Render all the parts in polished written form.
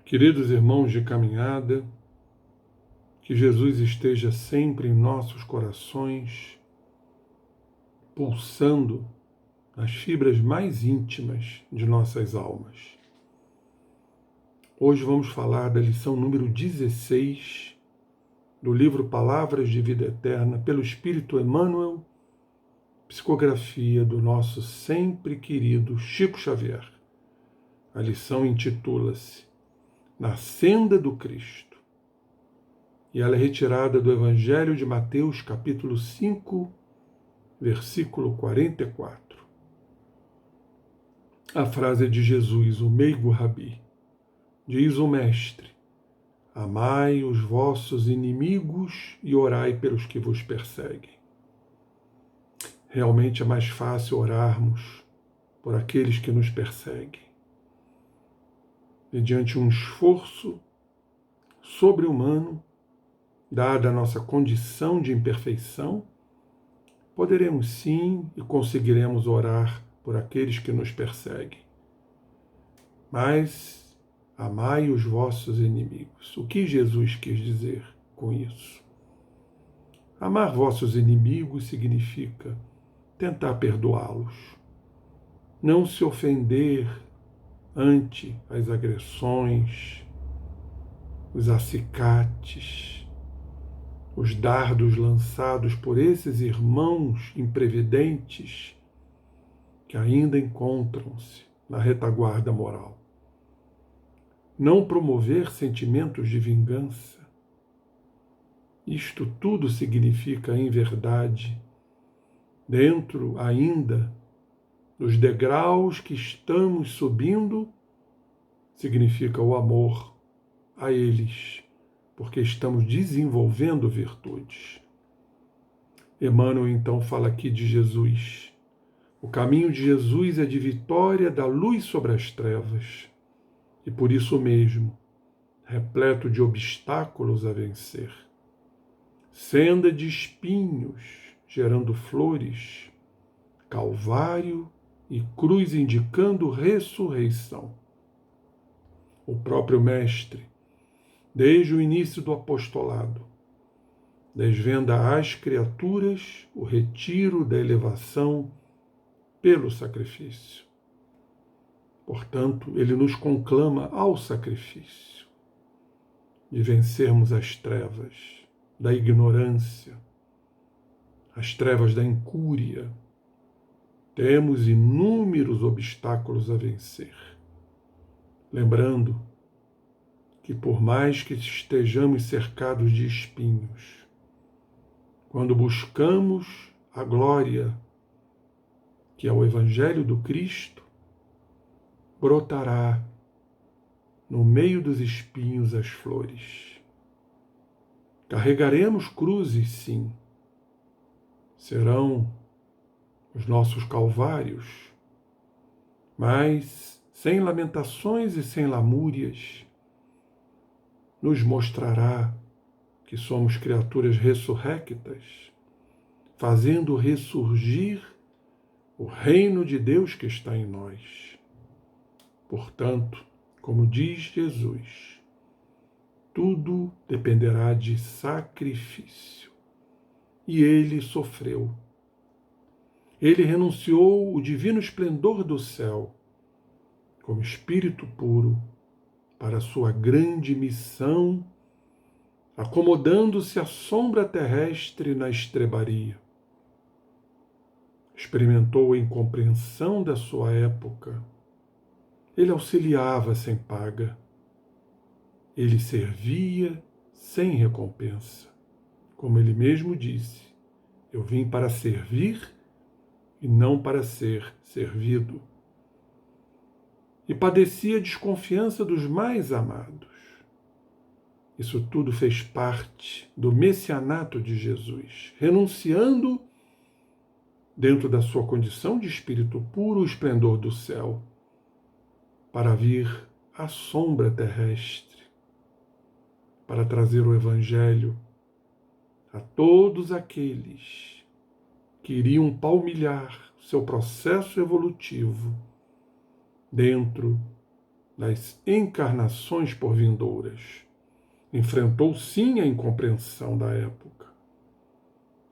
Queridos irmãos de caminhada, que Jesus esteja sempre em nossos corações, pulsando nas fibras mais íntimas de nossas almas. Hoje vamos falar da lição número 16 do livro Palavras de Vida Eterna, pelo Espírito Emmanuel, psicografia do nosso sempre querido Chico Xavier. A lição intitula-se Na Senda do Cristo. E ela é retirada do Evangelho de Mateus, capítulo 5, versículo 44. A frase é de Jesus, o meigo Rabi. Diz o Mestre: amai os vossos inimigos e orai pelos que vos perseguem. Realmente é mais fácil orarmos por aqueles que nos perseguem. Mediante um esforço sobre-humano, dada a nossa condição de imperfeição, poderemos sim e conseguiremos orar por aqueles que nos perseguem. Mas amai os vossos inimigos. O que Jesus quis dizer com isso? Amar vossos inimigos significa tentar perdoá-los, não se ofender ante as agressões, os acicates, os dardos lançados por esses irmãos imprevidentes que ainda encontram-se na retaguarda moral. Não promover sentimentos de vingança. Isto tudo significa, em verdade, dentro ainda dos degraus que estamos subindo, significa o amor a eles, porque estamos desenvolvendo virtudes. Emmanuel então fala aqui de Jesus. O caminho de Jesus é de vitória da luz sobre as trevas, e por isso mesmo, repleto de obstáculos a vencer. Senda de espinhos, gerando flores, calvário e cruz indicando ressurreição. O próprio Mestre, desde o início do apostolado, desvenda às criaturas o retiro da elevação pelo sacrifício. Portanto, ele nos conclama ao sacrifício, de vencermos as trevas da ignorância, as trevas da incúria. Temos inúmeros obstáculos a vencer. Lembrando que por mais que estejamos cercados de espinhos, quando buscamos a glória, que é o Evangelho do Cristo, brotará no meio dos espinhos as flores. Carregaremos cruzes, sim. Serão os nossos calvários, mas sem lamentações e sem lamúrias, nos mostrará que somos criaturas ressurrectas, fazendo ressurgir o reino de Deus que está em nós. Portanto, como diz Jesus, tudo dependerá de sacrifício. E ele sofreu. Ele renunciou o divino esplendor do céu, como espírito puro, para a sua grande missão, acomodando-se à sombra terrestre na estrebaria. Experimentou a incompreensão da sua época. Ele auxiliava sem paga. Ele servia sem recompensa. Como ele mesmo disse, eu vim para servir e não para ser servido. E padecia a desconfiança dos mais amados. Isso tudo fez parte do messianato de Jesus, renunciando, dentro da sua condição de espírito puro, o esplendor do céu, para vir à sombra terrestre, para trazer o Evangelho a todos aqueles que iriam palmilhar seu processo evolutivo dentro das encarnações por vindouras. Enfrentou sim a incompreensão da época.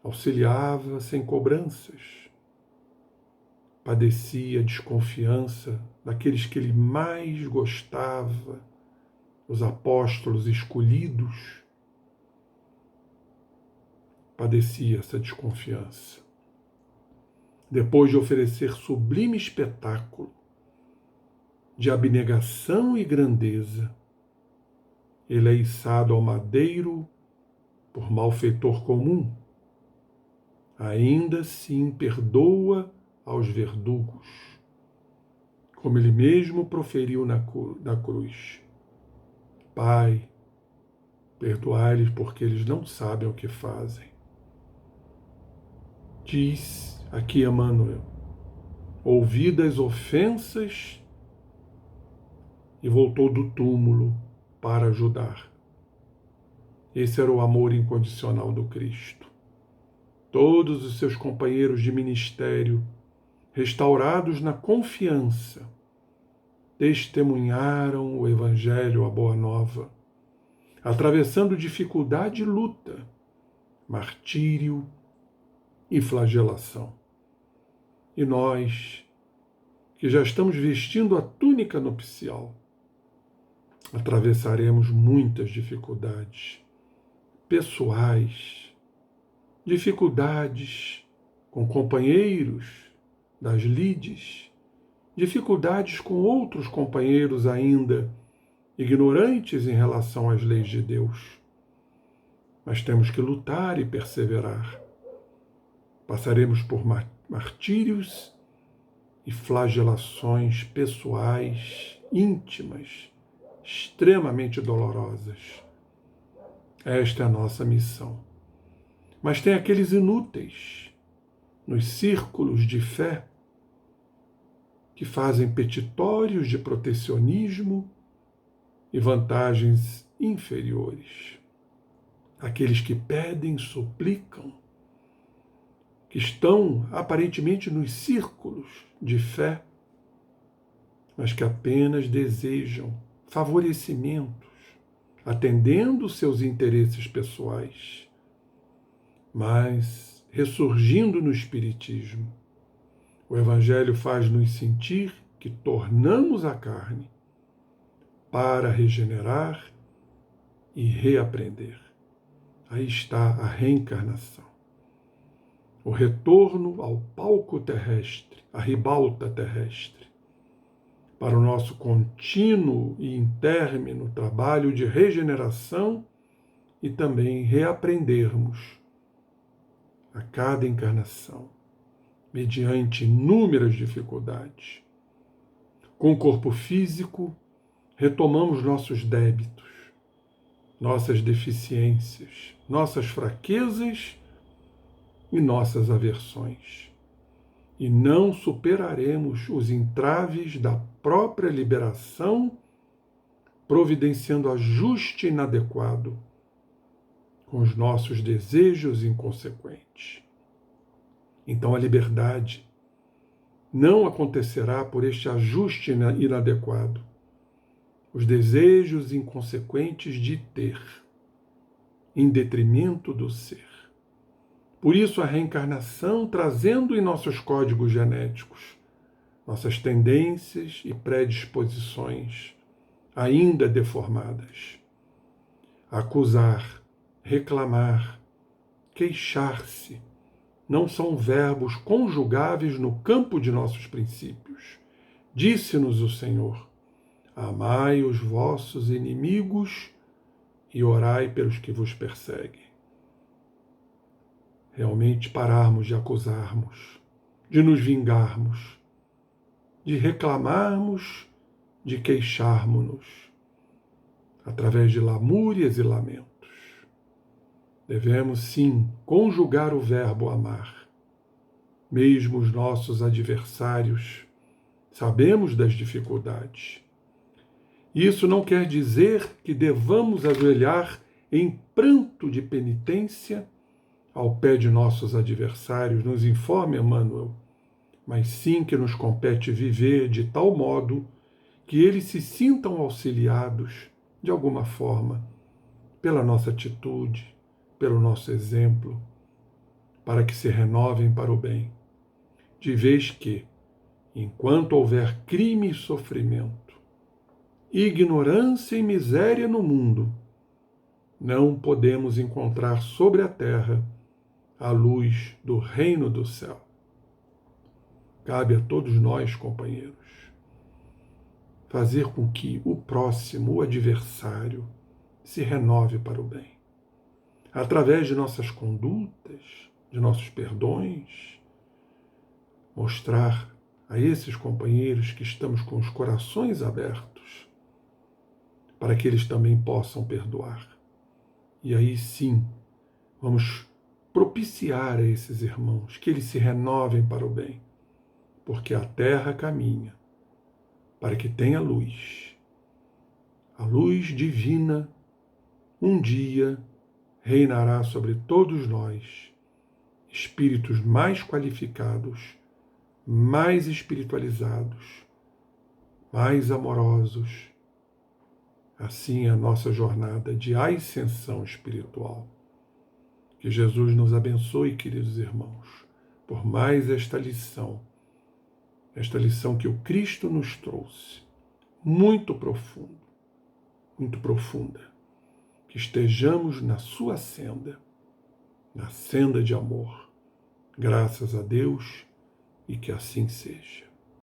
Auxiliava sem cobranças. Padecia a desconfiança daqueles que ele mais gostava, os apóstolos escolhidos. Padecia essa desconfiança. Depois de oferecer sublime espetáculo de abnegação e grandeza, ele é içado ao madeiro por malfeitor comum. Ainda assim perdoa aos verdugos, como ele mesmo proferiu na cruz. Pai, perdoai-lhes porque eles não sabem o que fazem. Diz aqui Emmanuel, ouvidas as ofensas, e voltou do túmulo para ajudar. Esse era o amor incondicional do Cristo. Todos os seus companheiros de ministério, restaurados na confiança, testemunharam o Evangelho, a Boa Nova, atravessando dificuldade e luta, martírio e flagelação. E nós, que já estamos vestindo a túnica nupcial, atravessaremos muitas dificuldades pessoais, dificuldades com companheiros das lides, dificuldades com outros companheiros ainda ignorantes em relação às leis de Deus. Mas temos que lutar e perseverar. Passaremos por martírios e flagelações pessoais, íntimas, extremamente dolorosas. Esta é a nossa missão. Mas tem aqueles inúteis, nos círculos de fé, que fazem petitórios de protecionismo e vantagens inferiores. Aqueles que pedem, suplicam, que estão aparentemente nos círculos de fé, mas que apenas desejam favorecimentos, atendendo seus interesses pessoais, mas ressurgindo no Espiritismo. O Evangelho faz-nos sentir que tornamos a carne para regenerar e reaprender. Aí está a reencarnação. O retorno ao palco terrestre, à ribalta terrestre, para o nosso contínuo e intérmino trabalho de regeneração e também reaprendermos a cada encarnação, mediante inúmeras dificuldades. Com o corpo físico, retomamos nossos débitos, nossas deficiências, nossas fraquezas e nossas aversões. E não superaremos os entraves da própria liberação, providenciando ajuste inadequado com os nossos desejos inconsequentes. Então a liberdade não acontecerá por este ajuste inadequado, os desejos inconsequentes de ter, em detrimento do ser. Por isso a reencarnação, trazendo em nossos códigos genéticos nossas tendências e predisposições ainda deformadas. Acusar, reclamar, queixar-se não são verbos conjugáveis no campo de nossos princípios. Disse-nos o Senhor: amai os vossos inimigos e orai pelos que vos perseguem. Realmente pararmos de acusarmos, de nos vingarmos, de reclamarmos, de queixarmos-nos, através de lamúrias e lamentos. Devemos, sim, conjugar o verbo amar. Mesmo os nossos adversários, sabemos das dificuldades. Isso não quer dizer que devamos ajoelhar em pranto de penitência ao pé de nossos adversários, nos informa Emmanuel, mas sim que nos compete viver de tal modo que eles se sintam auxiliados de alguma forma pela nossa atitude, pelo nosso exemplo, para que se renovem para o bem, de vez que, enquanto houver crime e sofrimento, ignorância e miséria no mundo, não podemos encontrar sobre a terra a luz do reino do céu. Cabe a todos nós, companheiros, fazer com que o próximo, o adversário, se renove para o bem. Através de nossas condutas, de nossos perdões, mostrar a esses companheiros que estamos com os corações abertos, para que eles também possam perdoar. E aí sim, vamos propiciar a esses irmãos que eles se renovem para o bem, porque a terra caminha para que tenha luz. A luz divina um dia reinará sobre todos nós, espíritos mais qualificados, mais espiritualizados, mais amorosos. Assim é a nossa jornada de ascensão espiritual. Que Jesus nos abençoe, queridos irmãos, por mais esta lição que o Cristo nos trouxe, muito profunda, que estejamos na sua senda, na senda de amor. Graças a Deus, e que assim seja.